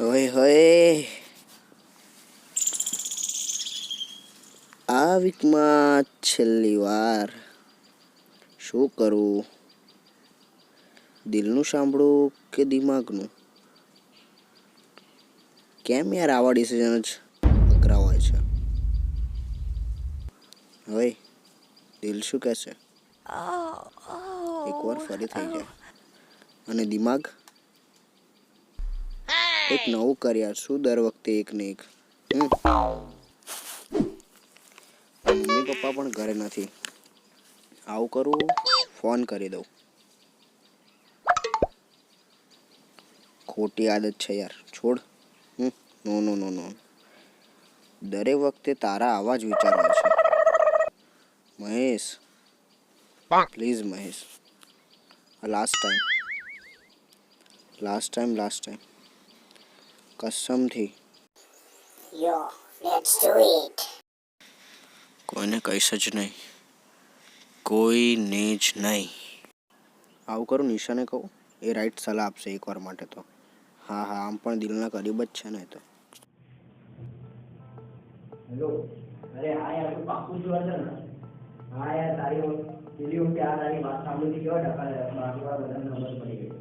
ઓય હોય આ વીકમાં છેલ્લી વાર શું કરું? દિલનું સાંભળું કે દિમાગનું? કેમ યાર આવા ડિસિઝન જ અઘરા હોય છે? હવે દિલ શું કહેશે? એકવાર ફરી થઈ જાય. અને દિમાગ એક નવું કર યાર. શું દર વખતે એક ને એક? મમ્મી પપ્પા પણ ઘરે નથી. આવું કરું, ફોન કરી દઉં. ખોટી આદત છે યાર, છોડ. નો નો નો નો દરેક વખતે તારા આવા જ વિચાર હોય છે. Mahesh, please Mahesh, last time કસમથી કોઈને કહીશ જ નહીં. કોઈને જ નહીં. આવું કરું, નિશાને કહું. એ રાઈટ સલાહ આપશે એકવાર માટે તો. હા આમ પણ દિલના કરીબ જ છે ને તો. હેલો. અરે હા યાર, તું પાક્કું શ્યોર છે ને? હા યાર, તારી પેલી વખતે તારી વાત સાંભળી કેવા ટકા બાકી વાર બધાને ખબર પડી ગઈ.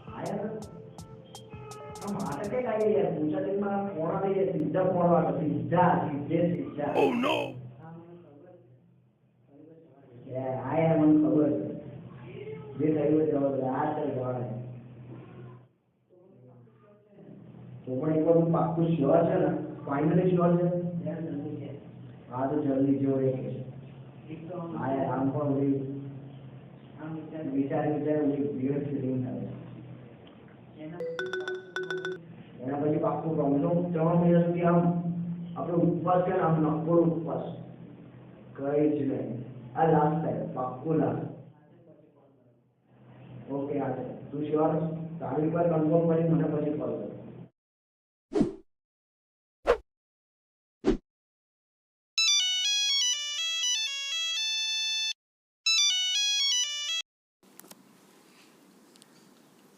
હા યાર, આમ માટે કઈ કાઢી યાર, પૂછા તેમાં ફોન આવી જાય, સીધા ફોન વાળો, સીધા. ઓ નો. હા યાર, મને ખબર છે. જે થયું જવાબ આ છે જવાબ. તો પણ એક વાર પાક્કું શ્યોર છે ને? ફાઇનલી શ્યોર છે? હા તો જલ્દી જો એક. હા યાર, આમ પણ વિચારે વિયર્ડ ફિલિંગ થાય. એના પછી પાક્કું ગમતો 3 મહિના સુધી આમ આપણે ઉપવાસ છે ને, આમ નકોર ઉપવાસ કઈ જ નહીં. આ લાસ્ટ ટાઈમ પાક્કું લાસ્ટ. ઓકે હા છે, તું શ્યોર? તારી પર કન્ફર્મ કરી મને પછી કોલ કર.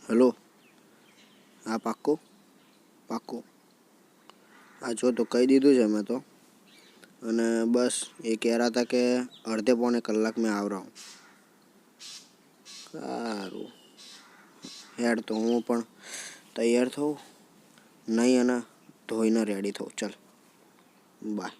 હેલો. હા પાક્કું. હા જો તો કહી દીધું છે મેં તો. અને બસ એ કહેતા હતા કે અડધે પોણે કલાક મેં આવરા હું. સારું હેડ, તો હું પણ તૈયાર થઉં, નહીં અને ધોઈને રેડી થઉં. ચાલ બાય.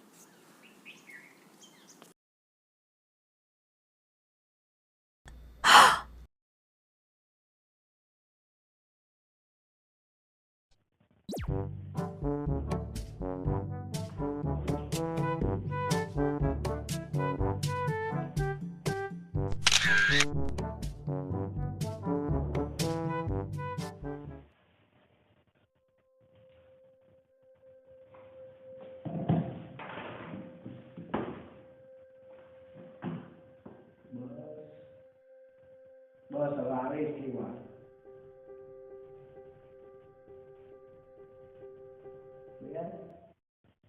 બસ હવે આવે એટલી વાર.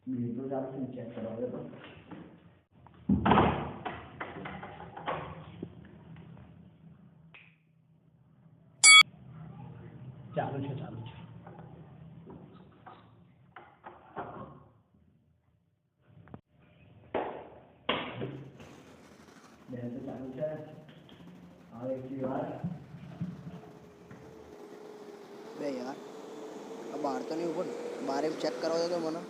બિલ તો ચાલશે, ચેક કરવા દે. ચાલુ છે. બેન તો ચાલુ છે. આવે એટલી વાર. બે યાર, આ બહાર તો નહીં ઉપર, બહાર એમ ચેક કરવા દે તો મને.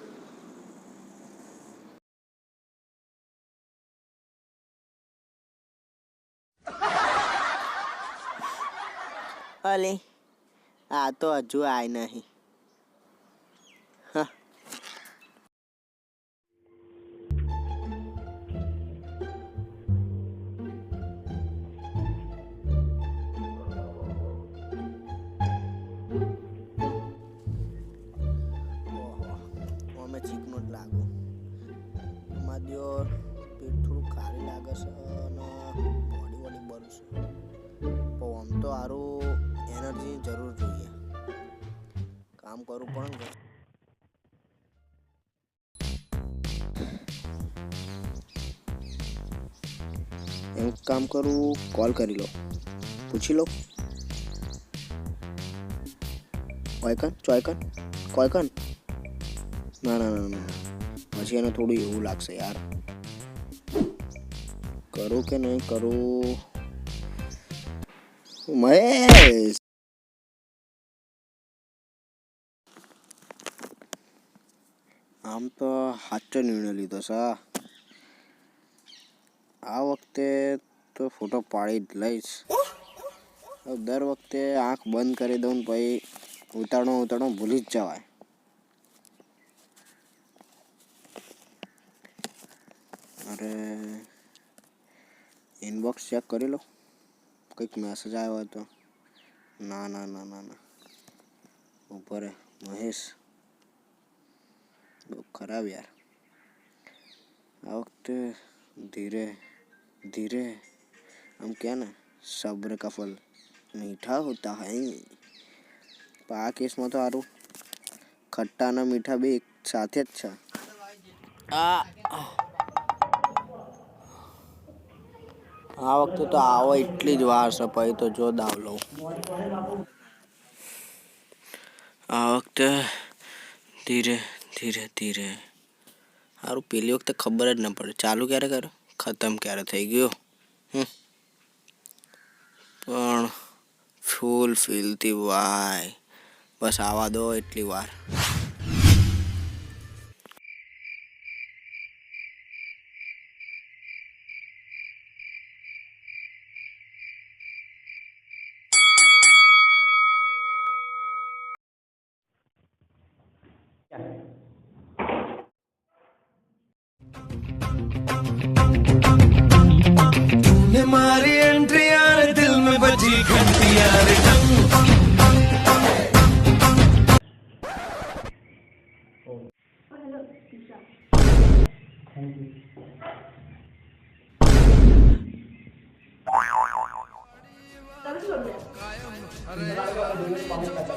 અલે આ તો હજુ આય નહીં. હા અમે ચીકનો જ લાગુ. એમાં દિયો પેટ થોડું ખાલી લાગે છે અને બોડી બરું છે. પણ આમ તો સારું એનર્જીની જરૂર જોઈએ. કામ કરવું પણ ને. એમ કામ કરું, કોલ કરી લો, પૂછી લો. કોઈકન ના ના ના ના પછી એને થોડું એવું લાગશે યાર. કરું કે નહીં કરું? મહેશ, આમ તો સાચો નિર્ણય લીધો છે. આ વખતે તો ફોટો પાડી જ લઈશ. દર વખતે આંખ બંધ કરી દઉં ને પછી ઉતાળો ભૂલી જ જવાય. અરે ઇનબોક્સ ચેક કરી લો, કંઈક મેસેજ આવ્યો હોય તો. ના ના ના ના ના ઉભો રે મહેશ, બહુ ખરાબ યાર. આ વખતે ધીરે ધીરે આમ કે ને સબ્ર કા ફલ મીઠા હોતા હૈ. પણ આ કેસમાં તો સારું ખટ્ટા અને મીઠા બે એક સાથે જ છે. આ વખતે તો આવો એટલી જ વાર છે, પછી તો જો દાવ લઉં. આ વખતે ધીરે ધીરે ધીરે સારું. પેલી વખતે ખબર જ ન પડે ચાલુ ક્યારે કર્યો, ખતમ ક્યારે થઈ ગયો. પણ ફૂલ ફીલથી વાય બસ આવા દો એટલી વાર. तूने मारी एंट्री यार दिल में बजी घंटी यार टंग. Thank you. તમે શું કરો છો?